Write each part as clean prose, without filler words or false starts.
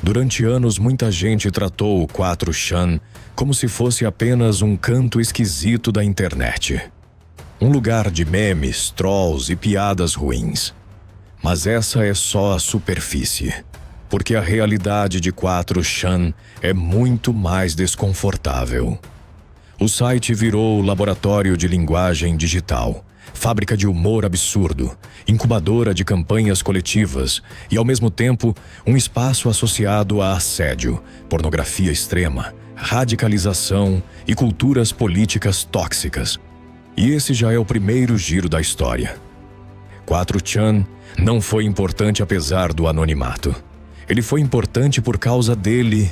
Durante anos, muita gente tratou o 4chan como se fosse apenas um canto esquisito da internet. Um lugar de memes, trolls e piadas ruins. Mas essa é só a superfície, porque a realidade de 4chan é muito mais desconfortável. O site virou laboratório de linguagem digital, fábrica de humor absurdo, incubadora de campanhas coletivas e, ao mesmo tempo, um espaço associado a assédio, pornografia extrema, radicalização e culturas políticas tóxicas. E esse já é o primeiro giro da história. 4chan não foi importante apesar do anonimato. Ele foi importante por causa dele.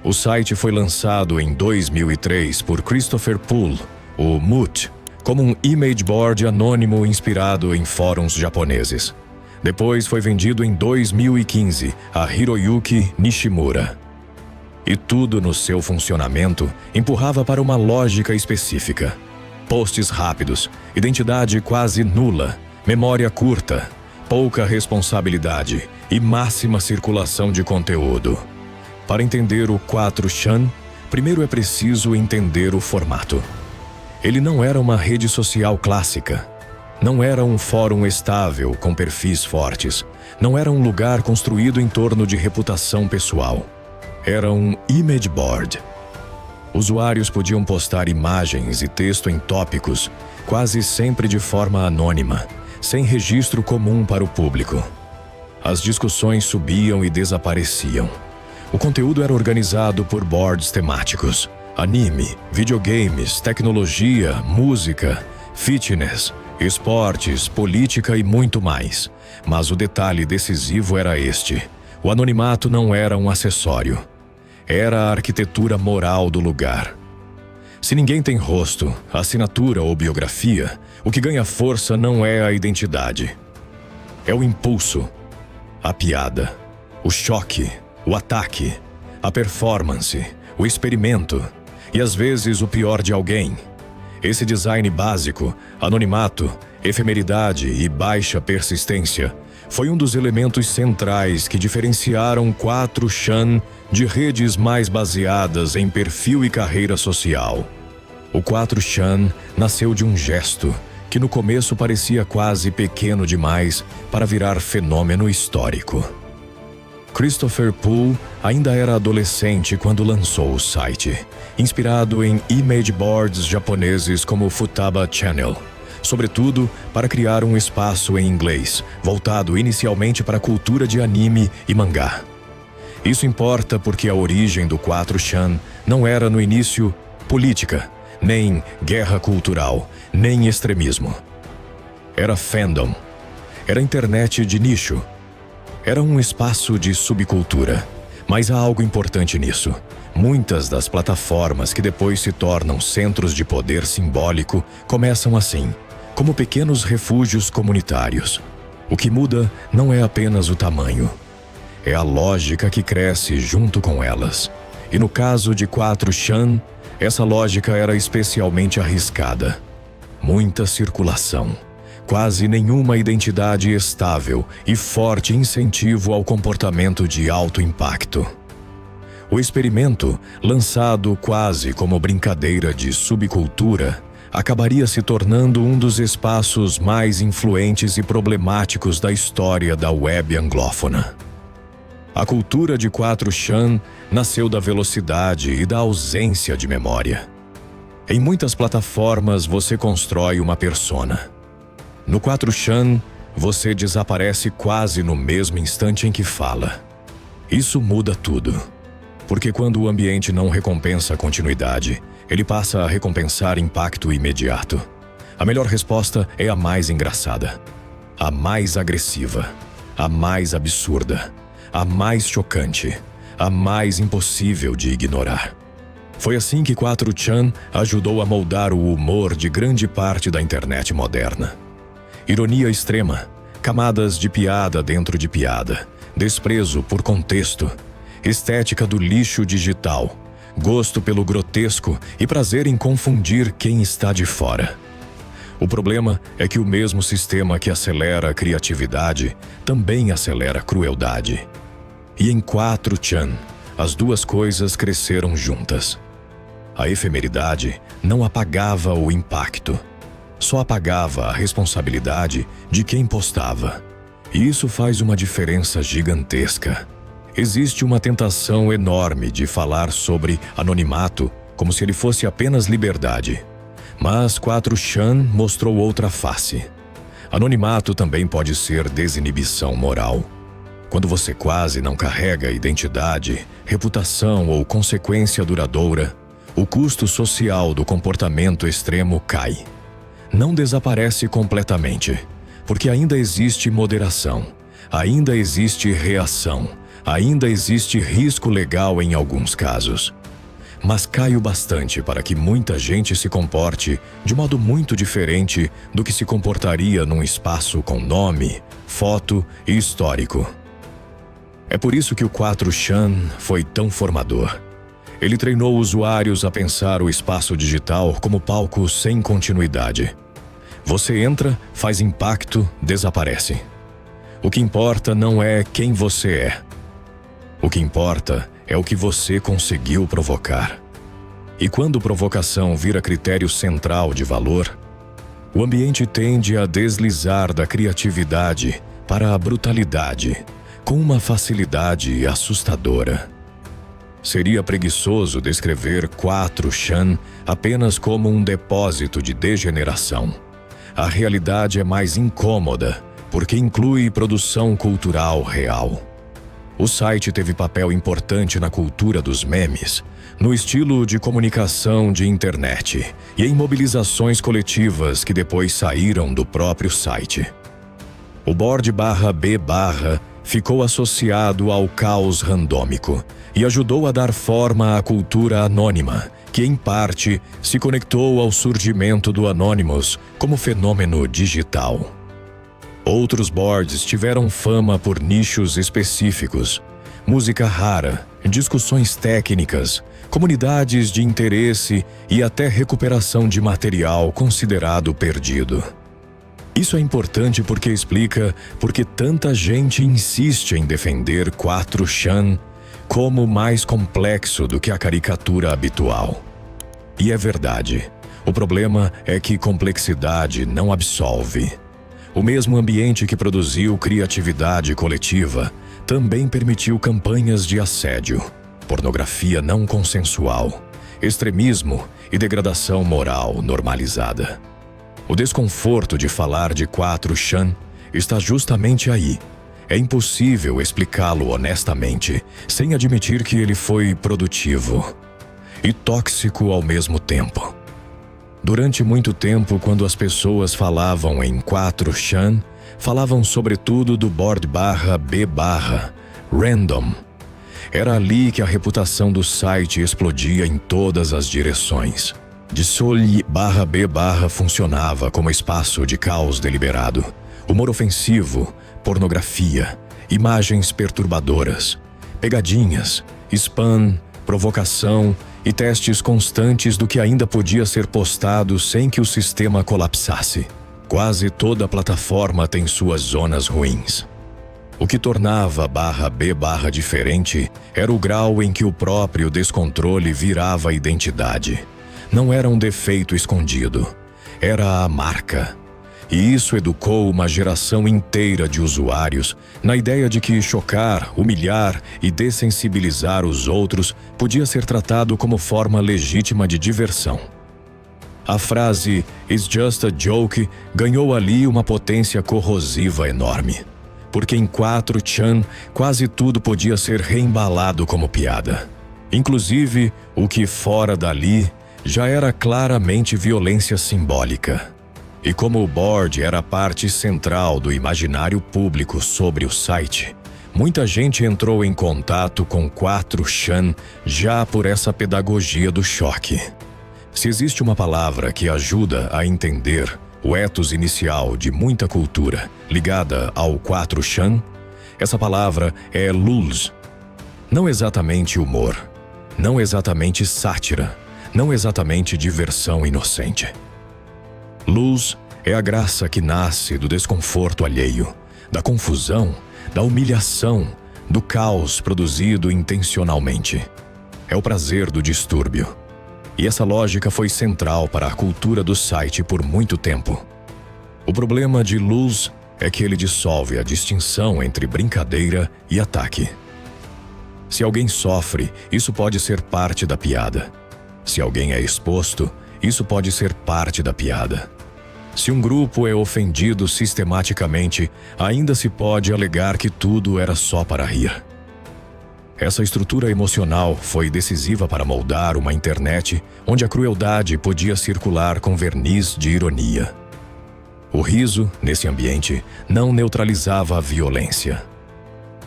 O site foi lançado em 2003 por Christopher Poole, o Moot, como um image board anônimo inspirado em fóruns japoneses. Depois foi vendido em 2015 a Hiroyuki Nishimura. E tudo no seu funcionamento empurrava para uma lógica específica. Posts rápidos, identidade quase nula, memória curta, pouca responsabilidade e máxima circulação de conteúdo. Para entender o 4chan, primeiro é preciso entender o formato. Ele não era uma rede social clássica. Não era um fórum estável com perfis fortes. Não era um lugar construído em torno de reputação pessoal. Era um image board. Usuários podiam postar imagens e texto em tópicos, quase sempre de forma anônima, sem registro comum para o público. As discussões subiam e desapareciam. O conteúdo era organizado por boards temáticos: anime, videogames, tecnologia, música, fitness, esportes, política e muito mais. Mas o detalhe decisivo era este: o anonimato não era um acessório. Era a arquitetura moral do lugar. Se ninguém tem rosto, assinatura ou biografia, o que ganha força não é a identidade. É o impulso, a piada, o choque, o ataque, a performance, o experimento e às vezes o pior de alguém. Esse design básico, anonimato, efemeridade e baixa persistência foi um dos elementos centrais que diferenciaram 4chan de redes mais baseadas em perfil e carreira social. O 4chan nasceu de um gesto que no começo parecia quase pequeno demais para virar fenômeno histórico. Christopher Poole ainda era adolescente quando lançou o site, inspirado em image boards japoneses como Futaba Channel, sobretudo para criar um espaço em inglês, voltado inicialmente para a cultura de anime e mangá. Isso importa porque a origem do 4chan não era no início política, nem guerra cultural, nem extremismo. Era fandom. Era internet de nicho. Era um espaço de subcultura. Mas há algo importante nisso. Muitas das plataformas que depois se tornam centros de poder simbólico começam assim, como pequenos refúgios comunitários. O que muda não é apenas o tamanho. É a lógica que cresce junto com elas. E no caso de 4chan, essa lógica era especialmente arriscada. Muita circulação, quase nenhuma identidade estável e forte incentivo ao comportamento de alto impacto. O experimento, lançado quase como brincadeira de subcultura, acabaria se tornando um dos espaços mais influentes e problemáticos da história da web anglófona. A cultura de 4chan nasceu da velocidade e da ausência de memória. Em muitas plataformas você constrói uma persona. No 4chan, você desaparece quase no mesmo instante em que fala. Isso muda tudo. Porque quando o ambiente não recompensa a continuidade, ele passa a recompensar impacto imediato. A melhor resposta é a mais engraçada, a mais agressiva, a mais absurda, a mais chocante, a mais impossível de ignorar. Foi assim que 4chan ajudou a moldar o humor de grande parte da internet moderna. Ironia extrema, camadas de piada dentro de piada, desprezo por contexto, estética do lixo digital, gosto pelo grotesco e prazer em confundir quem está de fora. O problema é que o mesmo sistema que acelera a criatividade também acelera a crueldade. e em 4chan, as duas coisas cresceram juntas. A efemeridade não apagava o impacto, só apagava a responsabilidade de quem postava. E isso faz uma diferença gigantesca. Existe uma tentação enorme de falar sobre anonimato como se ele fosse apenas liberdade. Mas 4chan mostrou outra face. Anonimato também pode ser desinibição moral. Quando você quase não carrega identidade, reputação ou consequência duradoura, o custo social do comportamento extremo cai. Não desaparece completamente, porque ainda existe moderação, ainda existe reação, ainda existe risco legal em alguns casos. Mas cai o bastante para que muita gente se comporte de modo muito diferente do que se comportaria num espaço com nome, foto e histórico. É por isso que o 4chan foi tão formador. Ele treinou usuários a pensar o espaço digital como palco sem continuidade. Você entra, faz impacto, desaparece. O que importa não é quem você é. O que importa é o que você conseguiu provocar. E quando provocação vira critério central de valor, o ambiente tende a deslizar da criatividade para a brutalidade, com uma facilidade assustadora. Seria preguiçoso descrever 4chan apenas como um depósito de degeneração. A realidade é mais incômoda, porque inclui produção cultural real. O site teve papel importante na cultura dos memes, no estilo de comunicação de internet e em mobilizações coletivas que depois saíram do próprio site. O board/B/ ficou associado ao caos randômico e ajudou a dar forma à cultura anônima, que em parte se conectou ao surgimento do Anonymous como fenômeno digital. Outros boards tiveram fama por nichos específicos, música rara, discussões técnicas, comunidades de interesse e até recuperação de material considerado perdido. Isso é importante porque explica por que tanta gente insiste em defender 4chan como mais complexo do que a caricatura habitual. E é verdade. O problema é que complexidade não absolve. O mesmo ambiente que produziu criatividade coletiva também permitiu campanhas de assédio, pornografia não consensual, extremismo e degradação moral normalizada. O desconforto de falar de 4chan está justamente aí. É impossível explicá-lo honestamente, sem admitir que ele foi produtivo e tóxico ao mesmo tempo. Durante muito tempo, quando as pessoas falavam em 4chan, falavam sobretudo do board/B/, random. Era ali que a reputação do site explodia em todas as direções. Dissolve/B/ funcionava como espaço de caos deliberado, humor ofensivo, pornografia, imagens perturbadoras, pegadinhas, spam, provocação e testes constantes do que ainda podia ser postado sem que o sistema colapsasse. Quase toda a plataforma tem suas zonas ruins. O que tornava /B/ diferente era o grau em que o próprio descontrole virava identidade. Não era um defeito escondido, era a marca. E isso educou uma geração inteira de usuários na ideia de que chocar, humilhar e dessensibilizar os outros podia ser tratado como forma legítima de diversão. A frase "It's just a joke" ganhou ali uma potência corrosiva enorme, porque em 4chan quase tudo podia ser reembalado como piada. Inclusive, o que fora dali já era claramente violência simbólica. E como o board era a parte central do imaginário público sobre o site, muita gente entrou em contato com 4chan já por essa pedagogia do choque. Se existe uma palavra que ajuda a entender o ethos inicial de muita cultura ligada ao 4chan, essa palavra é lulz. Não exatamente humor, não exatamente sátira, não exatamente diversão inocente. Luz é a graça que nasce do desconforto alheio, da confusão, da humilhação, do caos produzido intencionalmente. É o prazer do distúrbio. E essa lógica foi central para a cultura do site por muito tempo. O problema de Luz é que ele dissolve a distinção entre brincadeira e ataque. Se alguém sofre, isso pode ser parte da piada. Se alguém é exposto, isso pode ser parte da piada. Se um grupo é ofendido sistematicamente, ainda se pode alegar que tudo era só para rir. Essa estrutura emocional foi decisiva para moldar uma internet onde a crueldade podia circular com verniz de ironia. O riso, nesse ambiente, não neutralizava a violência.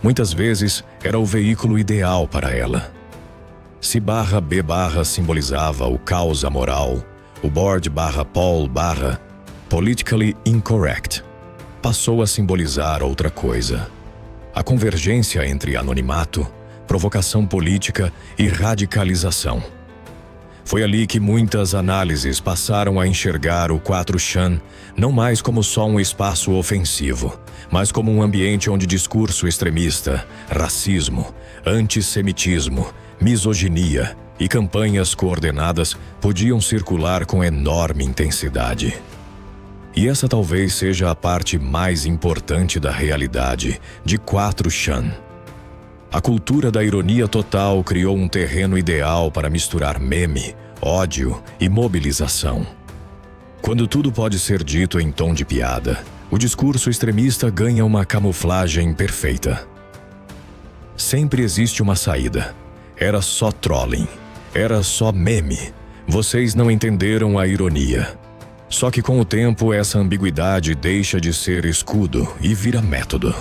Muitas vezes, era o veículo ideal para ela. Se /B/ simbolizava o caos amoral, o board /Paul/ politically incorrect passou a simbolizar outra coisa: a convergência entre anonimato, provocação política e radicalização. Foi ali que muitas análises passaram a enxergar o 4chan não mais como só um espaço ofensivo, mas como um ambiente onde discurso extremista, racismo, antissemitismo, misoginia e campanhas coordenadas podiam circular com enorme intensidade. E essa talvez seja a parte mais importante da realidade de 4chan. A cultura da ironia total criou um terreno ideal para misturar meme, ódio e mobilização. Quando tudo pode ser dito em tom de piada, o discurso extremista ganha uma camuflagem perfeita. Sempre existe uma saída. Era só trolling. Era só meme. Vocês não entenderam a ironia. Só que com o tempo essa ambiguidade deixa de ser escudo e vira método.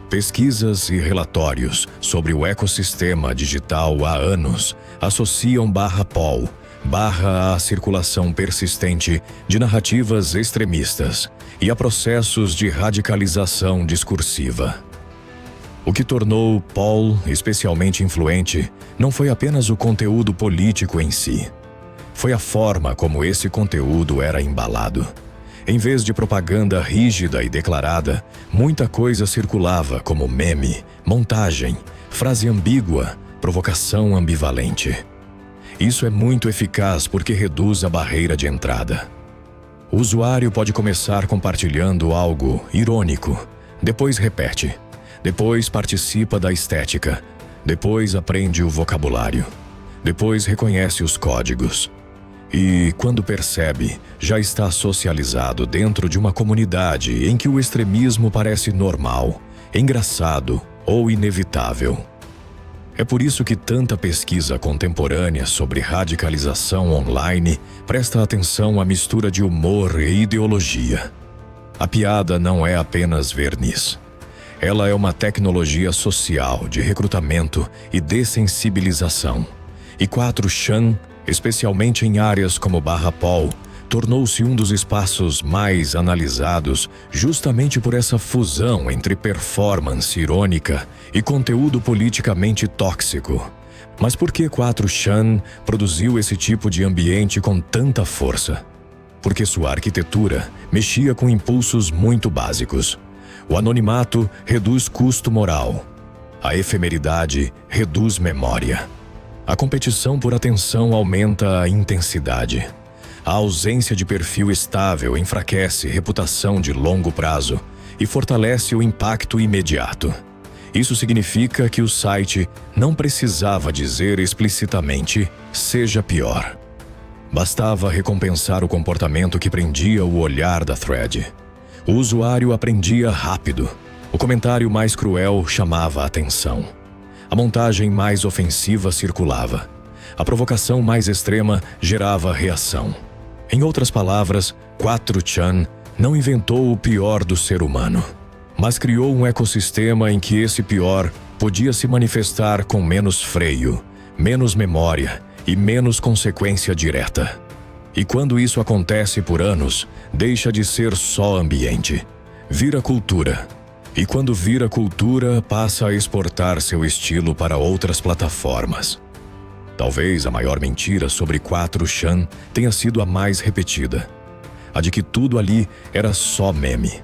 Pesquisas e relatórios sobre o ecossistema digital há anos associam /Paul/ a circulação persistente de narrativas extremistas e a processos de radicalização discursiva. O que tornou Paul especialmente influente não foi apenas o conteúdo político em si. Foi a forma como esse conteúdo era embalado. Em vez de propaganda rígida e declarada, muita coisa circulava como meme, montagem, frase ambígua, provocação ambivalente. Isso é muito eficaz porque reduz a barreira de entrada. O usuário pode começar compartilhando algo irônico, depois repete, depois participa da estética, depois aprende o vocabulário, depois reconhece os códigos. E, quando percebe, já está socializado dentro de uma comunidade em que o extremismo parece normal, engraçado ou inevitável. É por isso que tanta pesquisa contemporânea sobre radicalização online presta atenção à mistura de humor e ideologia. A piada não é apenas verniz. Ela é uma tecnologia social de recrutamento e dessensibilização. E 4chan, especialmente em áreas como /Paul, tornou-se um dos espaços mais analisados justamente por essa fusão entre performance irônica e conteúdo politicamente tóxico. Mas por que 4chan produziu esse tipo de ambiente com tanta força? Porque sua arquitetura mexia com impulsos muito básicos. O anonimato reduz custo moral. A efemeridade reduz memória. A competição por atenção aumenta a intensidade. A ausência de perfil estável enfraquece reputação de longo prazo e fortalece o impacto imediato. Isso significa que o site não precisava dizer explicitamente "seja pior". Bastava recompensar o comportamento que prendia o olhar da thread. O usuário aprendia rápido. O comentário mais cruel chamava a atenção. A montagem mais ofensiva circulava. A provocação mais extrema gerava reação. Em outras palavras, 4chan não inventou o pior do ser humano, mas criou um ecossistema em que esse pior podia se manifestar com menos freio, menos memória e menos consequência direta. E quando isso acontece por anos, deixa de ser só ambiente. Vira cultura. E quando vira cultura, passa a exportar seu estilo para outras plataformas. Talvez a maior mentira sobre 4chan tenha sido a mais repetida. A de que tudo ali era só meme.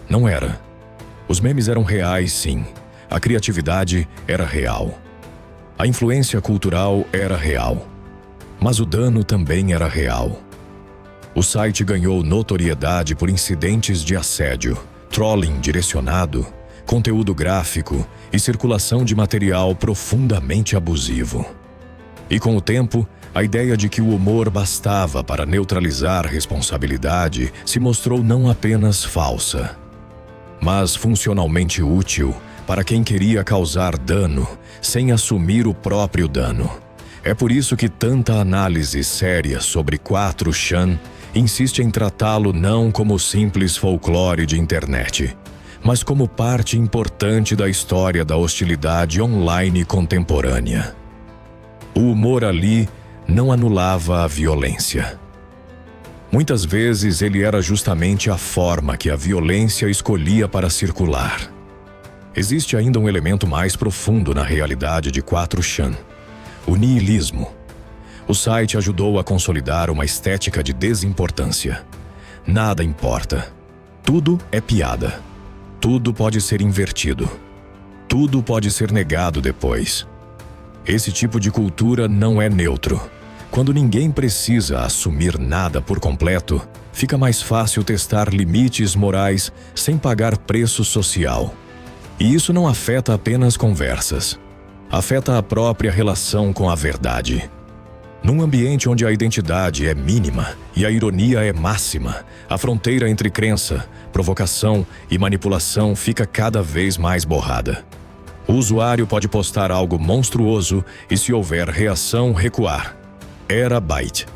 Não era. Os memes eram reais, sim. A criatividade era real. A influência cultural era real. Mas o dano também era real. O site ganhou notoriedade por incidentes de assédio, trolling direcionado, conteúdo gráfico e circulação de material profundamente abusivo. E com o tempo, a ideia de que o humor bastava para neutralizar responsabilidade se mostrou não apenas falsa, mas funcionalmente útil para quem queria causar dano sem assumir o próprio dano. É por isso que tanta análise séria sobre 4chan insiste em tratá-lo não como simples folclore de internet, mas como parte importante da história da hostilidade online contemporânea. O humor ali não anulava a violência. Muitas vezes ele era justamente a forma que a violência escolhia para circular. Existe ainda um elemento mais profundo na realidade de 4chan: o niilismo. O site ajudou a consolidar uma estética de desimportância. Nada importa. Tudo é piada. Tudo pode ser invertido. Tudo pode ser negado depois. Esse tipo de cultura não é neutro. Quando ninguém precisa assumir nada por completo, fica mais fácil testar limites morais sem pagar preço social. E isso não afeta apenas conversas. Afeta a própria relação com a verdade. Num ambiente onde a identidade é mínima e a ironia é máxima, a fronteira entre crença, provocação e manipulação fica cada vez mais borrada. O usuário pode postar algo monstruoso e, se houver reação, recuar. Era byte.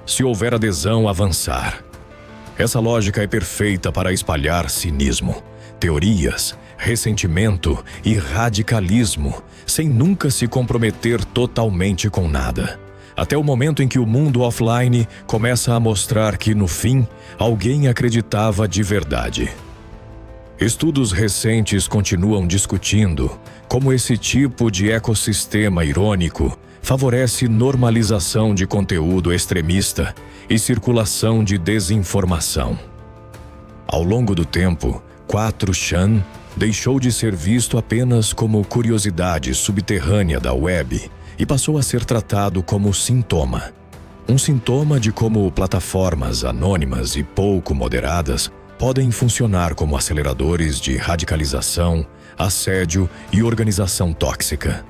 Se houver adesão, avançar. Essa lógica é perfeita para espalhar cinismo, teorias, ressentimento e radicalismo, sem nunca se comprometer totalmente com nada. Até o momento em que o mundo offline começa a mostrar que, no fim, alguém acreditava de verdade. Estudos recentes continuam discutindo como esse tipo de ecossistema irônico favorece normalização de conteúdo extremista e circulação de desinformação. Ao longo do tempo, 4chan deixou de ser visto apenas como curiosidade subterrânea da web e passou a ser tratado como sintoma. Um sintoma de como plataformas anônimas e pouco moderadas podem funcionar como aceleradores de radicalização, assédio e organização tóxica.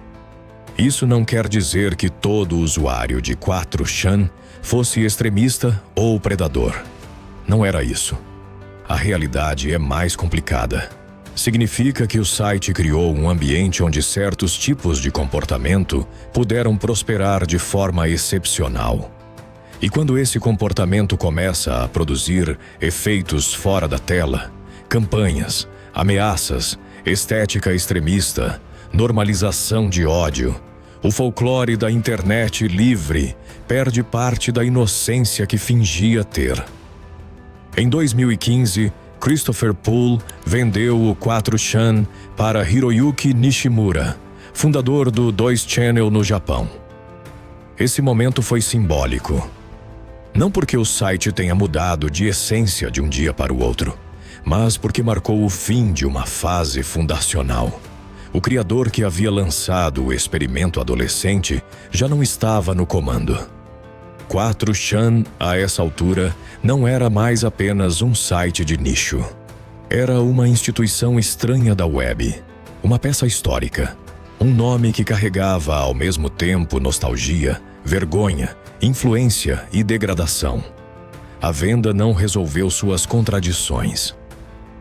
Isso não quer dizer que todo usuário de 4chan fosse extremista ou predador. Não era isso. A realidade é mais complicada. Significa que o site criou um ambiente onde certos tipos de comportamento puderam prosperar de forma excepcional. E quando esse comportamento começa a produzir efeitos fora da tela, campanhas, ameaças, estética extremista, normalização de ódio, o folclore da internet livre perde parte da inocência que fingia ter. Em 2015, Christopher Poole vendeu o 4chan para Hiroyuki Nishimura, fundador do 2channel no Japão. Esse momento foi simbólico. Não porque o site tenha mudado de essência de um dia para o outro, mas porque marcou o fim de uma fase fundacional. O criador que havia lançado o experimento adolescente já não estava no comando. 4chan, a essa altura, não era mais apenas um site de nicho. Era uma instituição estranha da web, uma peça histórica, um nome que carregava ao mesmo tempo nostalgia, vergonha, influência e degradação. A venda não resolveu suas contradições.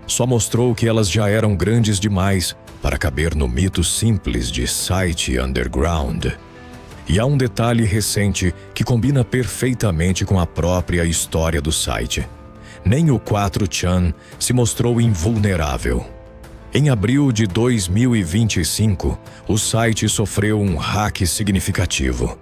Só mostrou que elas já eram grandes demais para caber no mito simples de site underground. E há um detalhe recente que combina perfeitamente com a própria história do site. Nem o 4chan se mostrou invulnerável. Em abril de 2025, o site sofreu um hack significativo.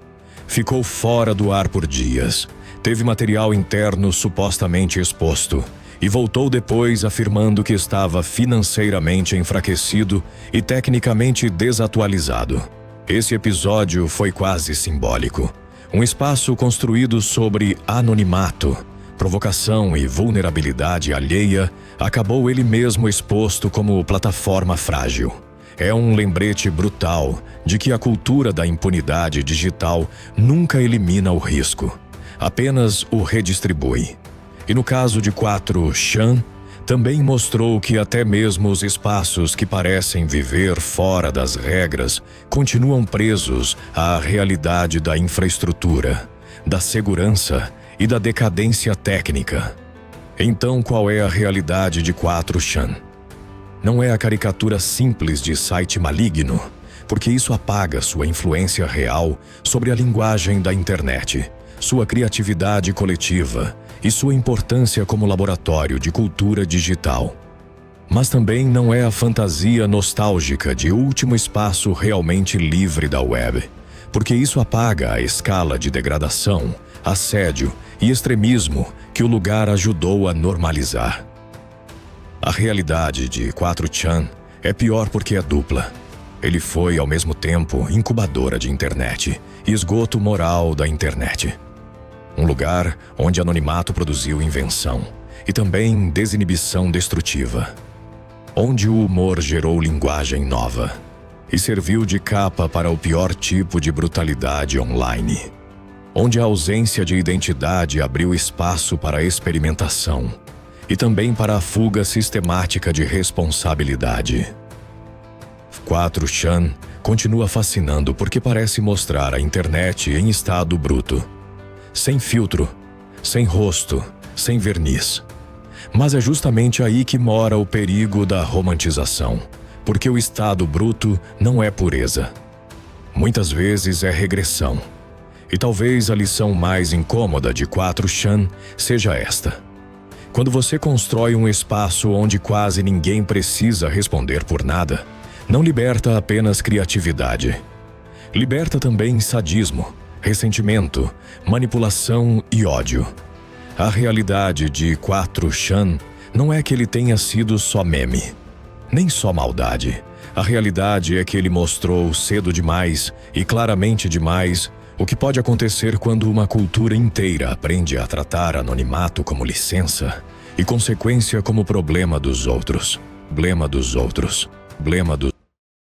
Ficou fora do ar por dias, teve material interno supostamente exposto e voltou depois afirmando que estava financeiramente enfraquecido e tecnicamente desatualizado. Esse episódio foi quase simbólico. Um espaço construído sobre anonimato, provocação e vulnerabilidade alheia acabou ele mesmo exposto como plataforma frágil. é um lembrete brutal de que a cultura da impunidade digital nunca elimina o risco, apenas o redistribui. E no caso de 4chan, também mostrou que até mesmo os espaços que parecem viver fora das regras continuam presos à realidade da infraestrutura, da segurança e da decadência técnica. Então, qual é a realidade de 4chan? Não é a caricatura simples de site maligno, porque isso apaga sua influência real sobre a linguagem da internet, sua criatividade coletiva e sua importância como laboratório de cultura digital. Mas também não é a fantasia nostálgica de último espaço realmente livre da web, porque isso apaga a escala de degradação, assédio e extremismo que o lugar ajudou a normalizar. A realidade de 4chan é pior porque é dupla. Ele foi, ao mesmo tempo, incubadora de internet e esgoto moral da internet. Um lugar onde anonimato produziu invenção e também desinibição destrutiva. Onde o humor gerou linguagem nova e serviu de capa para o pior tipo de brutalidade online. Onde a ausência de identidade abriu espaço para a experimentação e também para a fuga sistemática de responsabilidade. 4chan continua fascinando porque parece mostrar a internet em estado bruto. Sem filtro, sem rosto, sem verniz. Mas é justamente aí que mora o perigo da romantização, porque o estado bruto não é pureza. Muitas vezes é regressão. E talvez a lição mais incômoda de 4chan seja esta. Quando você constrói um espaço onde quase ninguém precisa responder por nada, não liberta apenas criatividade. Liberta também sadismo, ressentimento, manipulação e ódio. A realidade de 4chan não é que ele tenha sido só meme, nem só maldade. A realidade é que ele mostrou cedo demais e claramente demais o que pode acontecer quando uma cultura inteira aprende a tratar anonimato como licença e consequência como problema dos outros. Blema dos outros. Blema dos